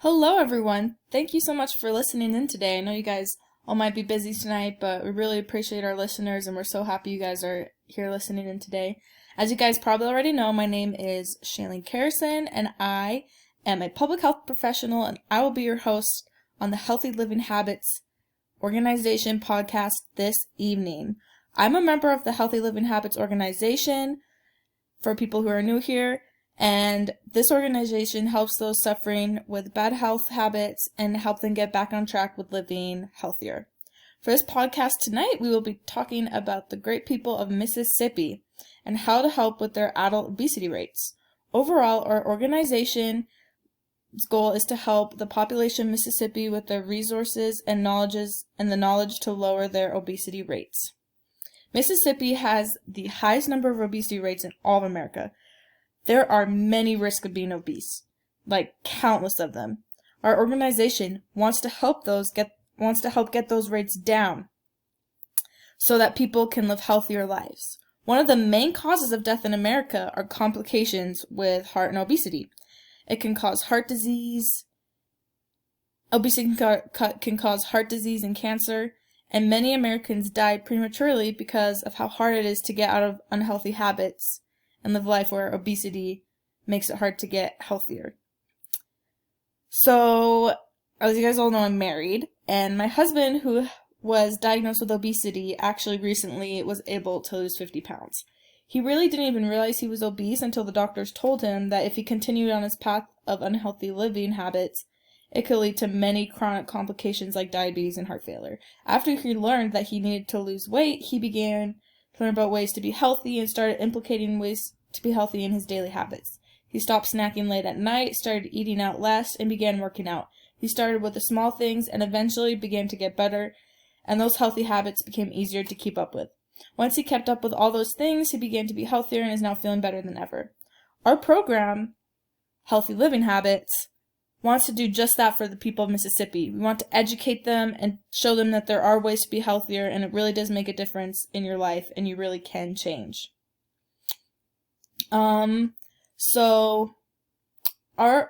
Hello, everyone. Thank you so much for listening in today. I know you guys all might be busy tonight, but we really appreciate our listeners, and we're so happy you guys are here listening in today. As you guys probably already know, my name is Shailene Carrison, and I am a public health professional, and I will be your host on the Healthy Living Habits Organization podcast this evening. I'm a member of the Healthy Living Habits Organization for people who are new here. And this organization helps those suffering with bad health habits and help them get back on track with living healthier. For this podcast tonight, we will be talking about the great people of Mississippi and how to help with their adult obesity rates. Overall, our organization's goal is to help the population of Mississippi with their resources and the knowledge to lower their obesity rates. Mississippi has the highest number of obesity rates in all of America. There are many risks of being obese, like countless of them. Our organization wants to help get those rates down so that people can live healthier lives. One of the main causes of death in America are complications with heart and obesity. It can cause heart disease. Obesity can cause heart disease and cancer, and many Americans die prematurely because of how hard it is to get out of unhealthy habits and live life where obesity makes it hard to get healthier. So, as you guys all know, I'm married, and my husband, who was diagnosed with obesity, actually recently was able to lose 50 pounds. He really didn't even realize he was obese until the doctors told him that if he continued on his path of unhealthy living habits, it could lead to many chronic complications like diabetes and heart failure. After he learned that he needed to lose weight, he began to learn about ways to be healthy and started implicating ways to be healthy in his daily habits. He stopped snacking late at night, started eating out less, and began working out. He started with the small things and eventually began to get better, and those healthy habits became easier to keep up with. Once he kept up with all those things, he began to be healthier and is now feeling better than ever. Our program, Healthy Living Habits, wants to do just that for the people of Mississippi. We want to educate them and show them that there are ways to be healthier, and it really does make a difference in your life, and you really can change. So as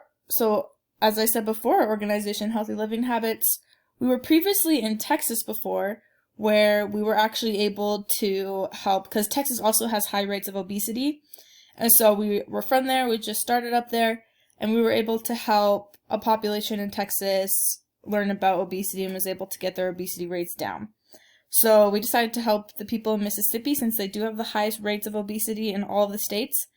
I said before, our organization, Healthy Living Habits, we were previously in Texas before, where we were actually able to help, because Texas also has high rates of obesity, and so we were from there. We just started up there, and we were able to help a population in Texas learn about obesity and was able to get their obesity rates down. So we decided to help the people in Mississippi since they do have the highest rates of obesity in all of the states,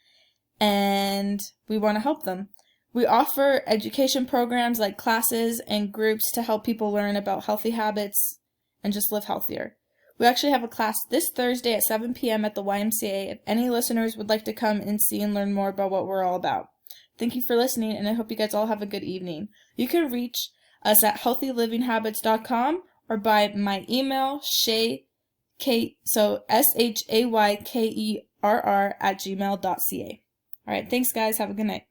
and we want to help them. We offer education programs like classes and groups to help people learn about healthy habits and just live healthier. We actually have a class this Thursday at 7 p.m. at the YMCA if any listeners would like to come and see and learn more about what we're all about. Thank you for listening, and I hope you guys all have a good evening. You can reach us at healthylivinghabits.com or by my email, SHAYKERR @gmail.ca. All right, thanks guys. Have a good night.